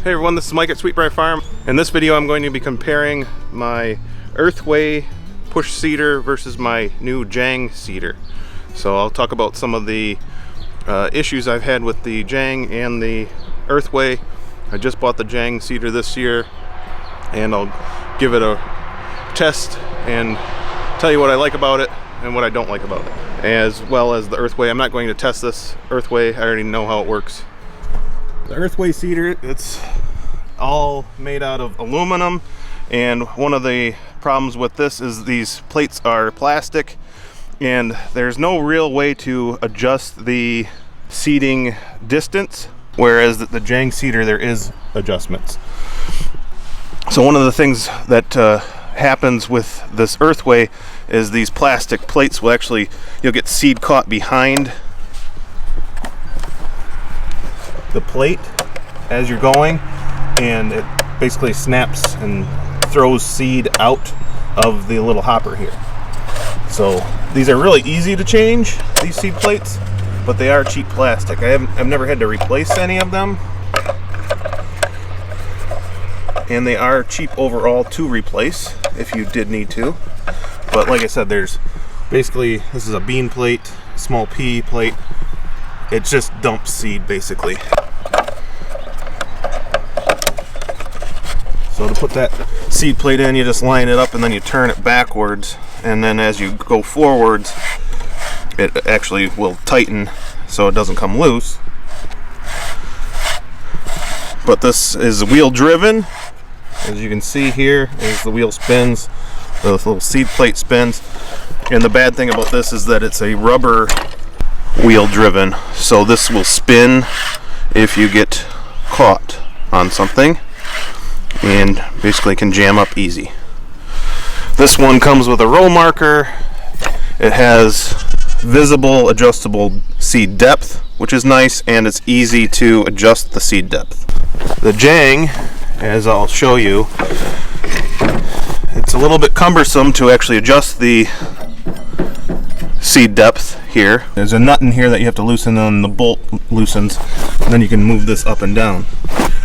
Hey everyone, this is Mike at Sweet Briar Farm. In this video I'm going to be comparing my Earthway push seeder versus my new Jang seeder. So I'll talk about some of the issues I've had with the Jang and the Earthway. I just bought the Jang seeder this year and I'll give it a test and tell you what I like about it and what I don't like about it. As well as the Earthway. I'm not going to test this Earthway, I already know how it works. The Earthway seeder, it's all made out of aluminum, and one of the problems with this is these plates are plastic and there's no real way to adjust the seeding distance, whereas the Jang seeder there is adjustments. So one of the things that happens with this Earthway is these plastic plates will actually, you'll get seed caught behind the plate as you're going, and it basically snaps and throws seed out of the little hopper here. So these are really easy to change, these seed plates, but they are cheap plastic. I've never had to replace any of them, and they are cheap overall to replace if you did need to. But like I said, there's basically, this is a bean plate, small pea plate. It just dumps seed basically. So to put that seed plate in, you just line it up and then you turn it backwards, and then as you go forwards it actually will tighten so it doesn't come loose. But this is wheel driven. As you can see here, as the wheel spins, the little seed plate spins. And the bad thing about this is that it's a rubber wheel driven, so this will spin if you get caught on something and basically can jam up easy. This one comes with a row marker. It has visible adjustable seed depth, which is nice, and it's easy to adjust the seed depth. The Jang, as I'll show you, it's a little bit cumbersome to actually adjust the seed depth here. There's a nut in here that you have to loosen, and the bolt loosens, and then you can move this up and down.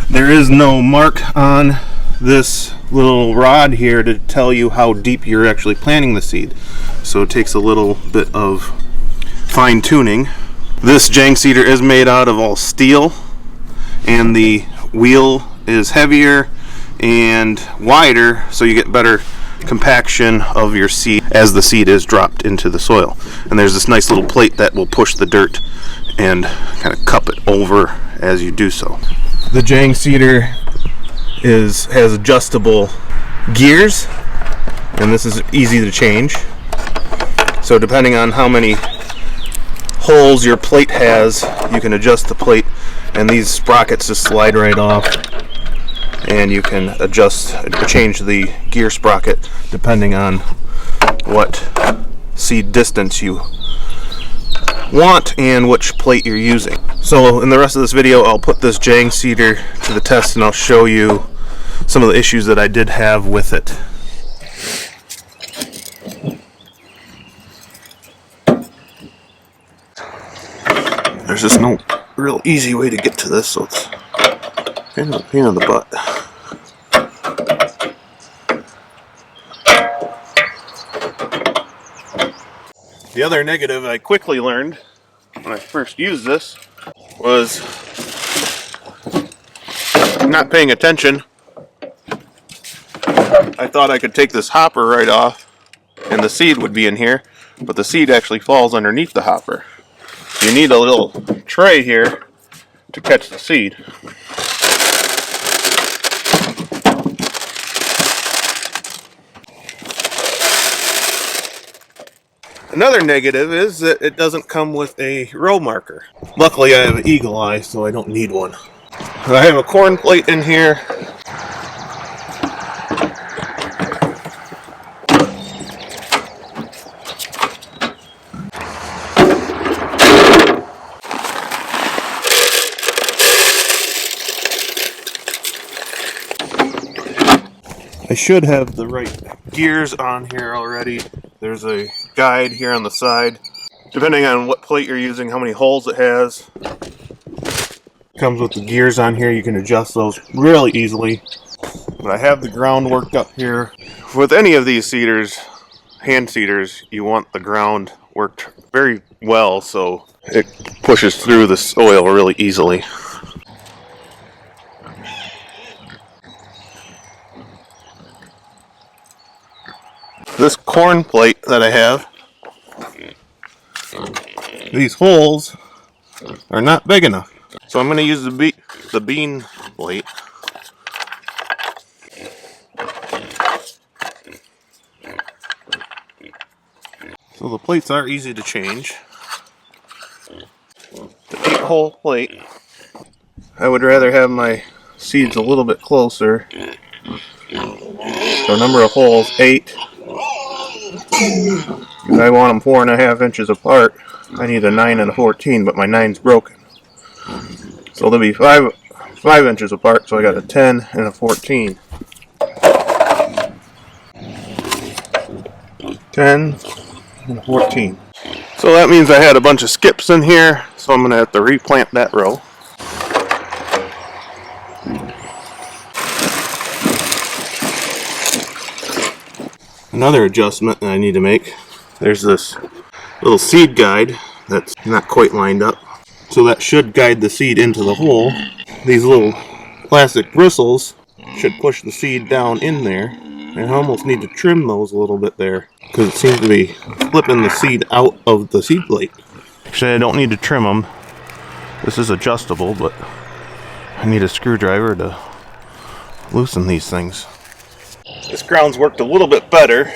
There is no mark on this little rod here to tell you how deep you're actually planting the seed, so it takes a little bit of fine tuning. This Jang seeder is made out of all steel, and the wheel is heavier and wider, so you get better compaction of your seed as the seed is dropped into the soil. And there's this nice little plate that will push the dirt and kind of cup it over as you do so. The Jang seeder has adjustable gears, and this is easy to change. So depending on how many holes your plate has, you can adjust the plate, and these sprockets just slide right off, and you can change the gear sprocket depending on what seed distance you want and which plate you're using. So in the rest of this video I'll put this Jang seeder to the test, and I'll show you some of the issues that I did have with it. There's just no real easy way to get to this, so it's kind of a pain in the butt. The other negative I quickly learned when I first used this was not paying attention. I thought I could take this hopper right off and the seed would be in here, but the seed actually falls underneath the hopper. You need a little tray here to catch the seed. Another negative is that it doesn't come with a row marker. Luckily I have an eagle eye, so I don't need one. I have a corn plate in here. I should have the right gears on here already. There's a guide here on the side. Depending on what plate you're using, how many holes it has. Comes with the gears on here. You can adjust those really easily. But I have the ground worked up here. With any of these seeders, hand seeders, you want the ground worked very well so it pushes through the soil really easily. This corn plate that I have, these holes are not big enough. So I'm going to use the bean plate. So the plates are easy to change. The 8-hole plate. I would rather have my seeds a little bit closer. So number of holes, 8. Because I want them 4.5 inches apart. I need a 9 and a 14, but my 9's broken. So they'll be 5 inches apart, so I got a 10 and a 14. 10 and 14. So that means I had a bunch of skips in here, so I'm going to have to replant that row. Another adjustment that I need to make, there's this little seed guide that's not quite lined up. So that should guide the seed into the hole. These little plastic bristles should push the seed down in there. And I almost need to trim those a little bit there because it seems to be flipping the seed out of the seed plate. Actually, I don't need to trim them. This is adjustable, but I need a screwdriver to loosen these things. This ground's worked a little bit better.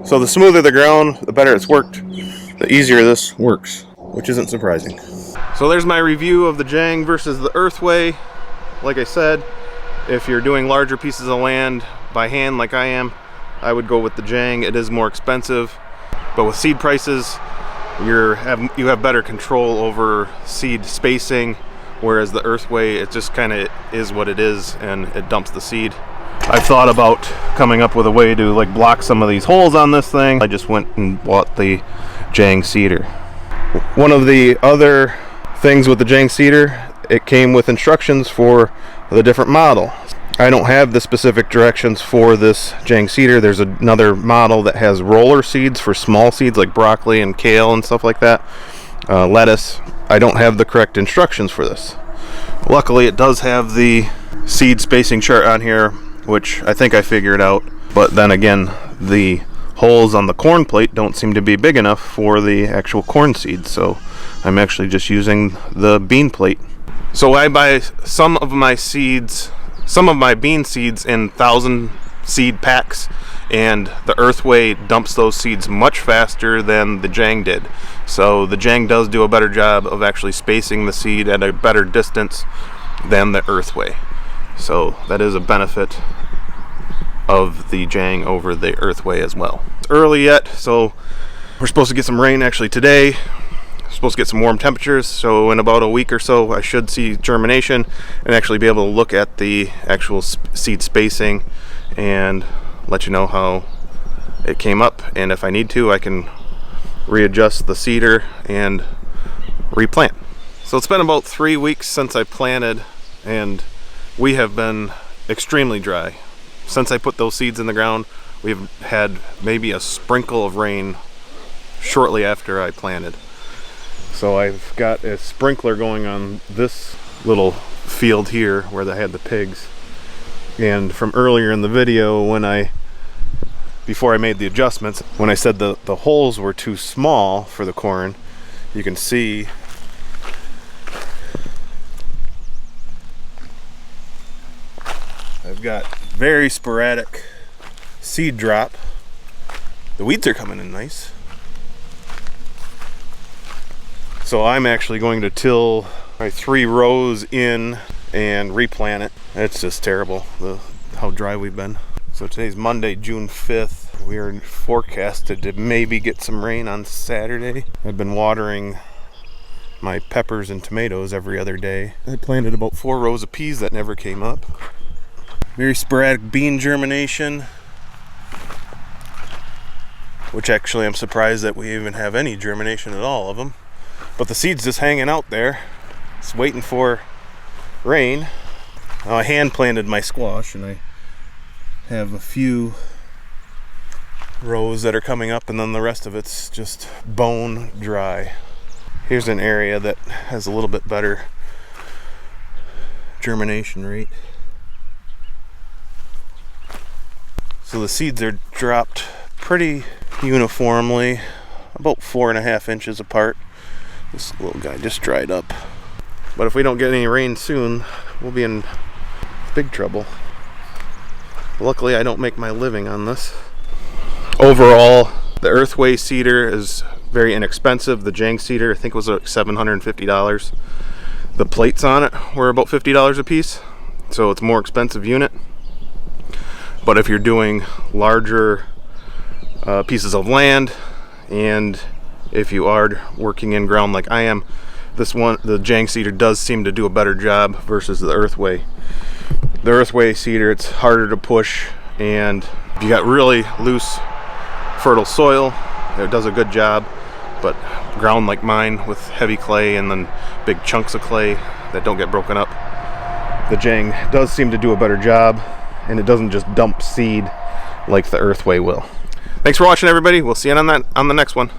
So the smoother the ground, the better it's worked, the easier this works, which isn't surprising. So there's my review of the Jang versus the Earthway. Like I said, if you're doing larger pieces of land by hand like I am, I would go with the Jang. It is more expensive, but with seed prices, you have better control over seed spacing, whereas the Earthway, it just kind of is what it is, and it dumps the seed. I've thought about coming up with a way to like block some of these holes on this thing. I just went and bought the Jang Seeder. One of the other things with the Jang Seeder, it came with instructions for the different model. I don't have the specific directions for this Jang Seeder. There's another model that has roller seeds for small seeds like broccoli and kale and stuff like that. Lettuce. I don't have the correct instructions for this. Luckily, it does have the seed spacing chart on here, which I think I figured out, but then again, the holes on the corn plate don't seem to be big enough for the actual corn seeds, so I'm actually just using the bean plate. So I buy some of my bean seeds in 1,000 seed packs, and the Earthway dumps those seeds much faster than the Jang did. So the Jang does do a better job of actually spacing the seed at a better distance than the Earthway. So that is a benefit of the Jang over the Earthway as well. It's early yet, so we're supposed to get some rain actually today. We're supposed to get some warm temperatures, so in about a week or so I should see germination and actually be able to look at the actual seed spacing and let you know how it came up, and if I need to, I can readjust the seeder and replant. So it's been about 3 weeks since I planted, and we have been extremely dry. Since I put those seeds in the ground, we've had maybe a sprinkle of rain shortly after I planted. So I've got a sprinkler going on this little field here where I had the pigs. And from earlier in the video, before I made the adjustments, when I said the holes were too small for the corn, you can see I've got very sporadic seed drop. The weeds are coming in nice. So I'm actually going to till my 3 rows in and replant it. It's just terrible, how dry we've been. So today's Monday, June 5th. We are forecasted to maybe get some rain on Saturday. I've been watering my peppers and tomatoes every other day. I planted about 4 rows of peas that never came up. Very sporadic bean germination, which actually I'm surprised that we even have any germination at all of them. But the seed's just hanging out there. It's waiting for rain. Now, I hand planted my squash and I have a few rows that are coming up, and then the rest of it's just bone dry. Here's an area that has a little bit better germination rate. So the seeds are dropped pretty uniformly, about 4.5 inches apart. This little guy just dried up. But if we don't get any rain soon, we'll be in big trouble. Luckily, I don't make my living on this. Overall, the Earthway Seeder is very inexpensive. The Jang Seeder, I think, was like $750. The plates on it were about $50 a piece, so it's a more expensive unit. But if you're doing larger pieces of land, and if you are working in ground like I am, this one, the Jang Seeder, does seem to do a better job versus the Earthway. The Earthway Seeder, it's harder to push, and if you got really loose, fertile soil, it does a good job. But ground like mine with heavy clay and then big chunks of clay that don't get broken up, the Jang does seem to do a better job, and it doesn't just dump seed like the Earthway will. Thanks for watching, everybody. We'll see you on the next one.